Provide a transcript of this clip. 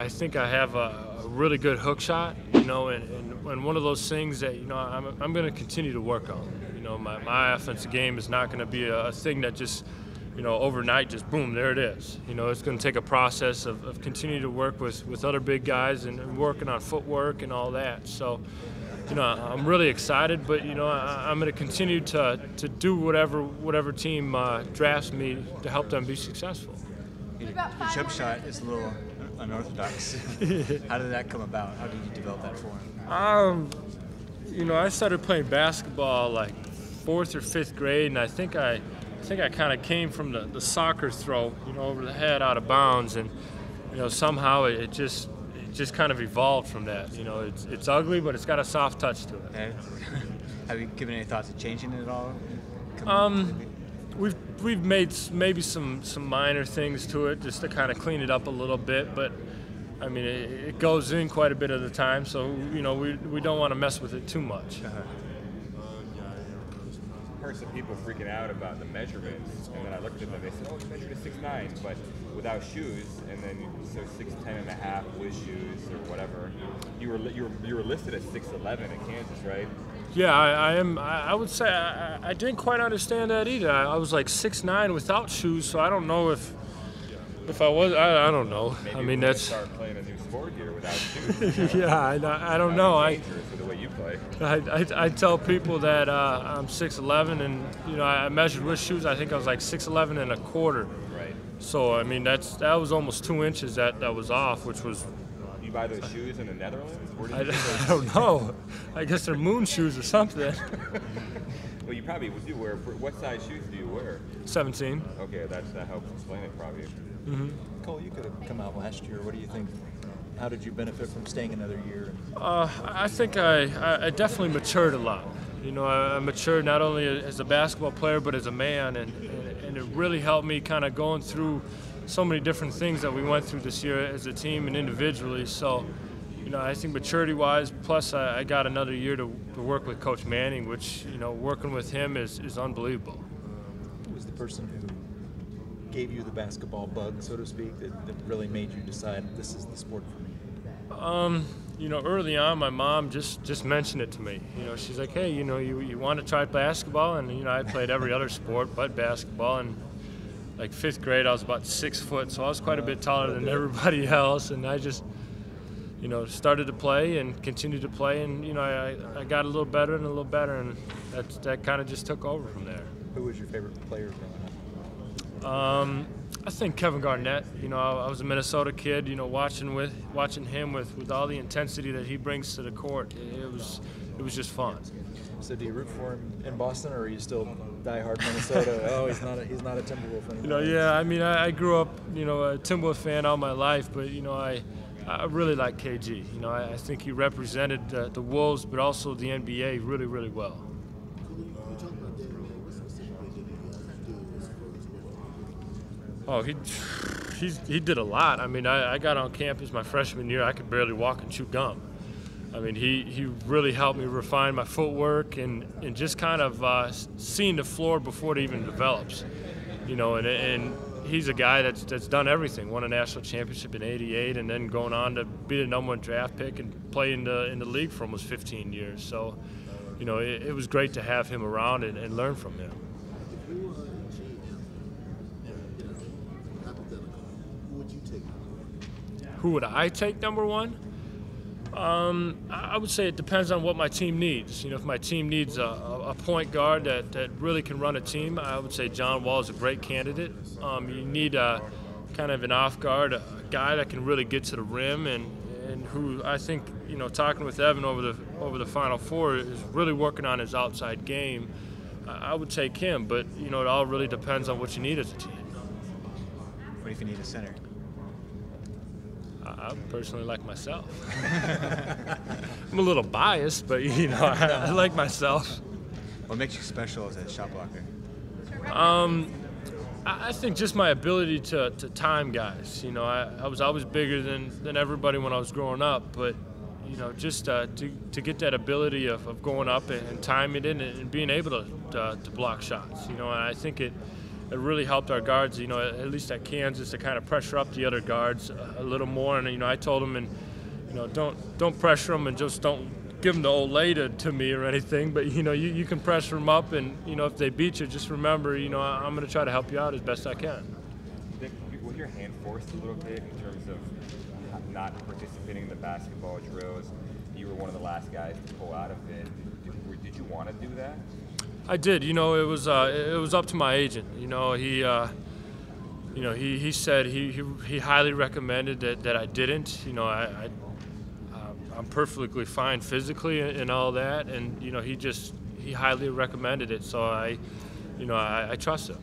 I think I have a really good hook shot, you know, and one of those things that, you know, I'm going to continue to work on. You know, my offensive game is not going to be a thing that just, you know, overnight just boom, there it is. You know, it's going to take a process of continuing to work with other big guys and working on footwork and all that. So, you know, I'm really excited, but, you know, I'm going to continue to do whatever team drafts me to help them be successful. Your jump shot is a little unorthodox. How did that come about? How did you develop that for him? You know, I started playing basketball like 4th or 5th grade, and I think I kind of came from the soccer throw, you know, over the head out of bounds, and, you know, somehow it just kind of evolved from that. You know, it's ugly, but it's got a soft touch to it. Okay. Have you given any thoughts to changing it at all? We've made maybe some minor things to it just to kind of clean it up a little bit, but I mean it goes in quite a bit of the time, so you know we don't want to mess with it too much. Heard some people freaking out about the measurements, and then I looked at them. They said, "Oh, you measured a 6'9", but without shoes." And then so 6'10.5" with shoes or whatever. You were listed at 6'11" in Kansas, right? Yeah, I am. I would say I didn't quite understand that either. I was like 6'9" without shoes, so I don't know if I was. I don't know. Maybe I mean we're that's. Start playing a new sport here without shoes. You know? Yeah, I don't know. For the way you play. I tell people that I'm 6'11", and you know I measured with shoes. I think I was like 6'11 and a quarter. Right. So I mean that was almost 2 inches that was off, which was. You buy those shoes in the Netherlands? Where did you I don't know. I guess they're moon shoes or something. Well, you probably do wear. What size shoes do you wear? 17. Okay, that helps explain it probably. Mm-hmm. Cole, you could have come out last year. What do you think? How did you benefit from staying another year? I think I definitely matured a lot. You know, I matured not only as a basketball player but as a man, and it really helped me kind of going through so many different things that we went through this year as a team and individually. So, you know, I think maturity-wise, plus I got another year to work with Coach Manning, which, you know, working with him is unbelievable. Who was the person who gave you the basketball bug, so to speak, that really made you decide this is the sport for me? You know, early on, my mom just mentioned it to me. You know, she's like, hey, you know, you want to try basketball? And, you know, I played every other sport but basketball. And like 5th grade, I was about 6 foot, so I was quite a bit taller than everybody else. And I just, you know, started to play and continued to play. And, you know, I got a little better and a little better. And that kind of just took over from there. Who was your favorite player growing up? I think Kevin Garnett. You know, I was a Minnesota kid. You know, watching him with all the intensity that he brings to the court, it was just fun. So, do you root for him in Boston, or are you still diehard Minnesota? Oh, he's not a Timberwolf anymore. You know, yeah. I mean, I grew up, you know, a Timberwolf fan all my life, but you know, I really like KG. You know, I think he represented the Wolves, but also the NBA really, really well. Oh, he did a lot. I mean, I got on campus my freshman year. I could barely walk and chew gum. I mean, he really helped me refine my footwork and just kind of seeing the floor before it even develops. You know, and he's a guy that's done everything. Won a national championship in '88, and then going on to be the #1 draft pick and play in the league for almost 15 years. So, you know, it was great to have him around and learn from him. Who would I take #1? I would say it depends on what my team needs. You know, if my team needs a point guard that really can run a team, I would say John Wall is a great candidate. You need a kind of an off guard, a guy that can really get to the rim and who I think, you know, talking with Evan over the Final Four is really working on his outside game. I would take him, but you know, it all really depends on what you need as a team. What if you need a center? I personally like myself. I'm a little biased, but you know, I like myself. What makes you special as a shot blocker? I think just my ability to time guys. You know, I was always bigger than everybody when I was growing up, but you know, just to get that ability of going up and timing it and being able to block shots. You know, and I think it it really helped our guards, you know, at least at Kansas, to kind of pressure up the other guards a little more. And, you know, I told them, and, you know, don't pressure them and just don't give them the old lady to me or anything. But, you know, you can pressure them up, and, you know, if they beat you, just remember, you know, I'm going to try to help you out as best I can. Was your hand forced a little bit in terms of not participating in the basketball drills? You were one of the last guys to pull out of it. Did you want to do that? I did. You know, it was up to my agent. You know, he said he highly recommended that I didn't. You know, I'm perfectly fine physically and all that, and you know, he highly recommended it. So I trust him.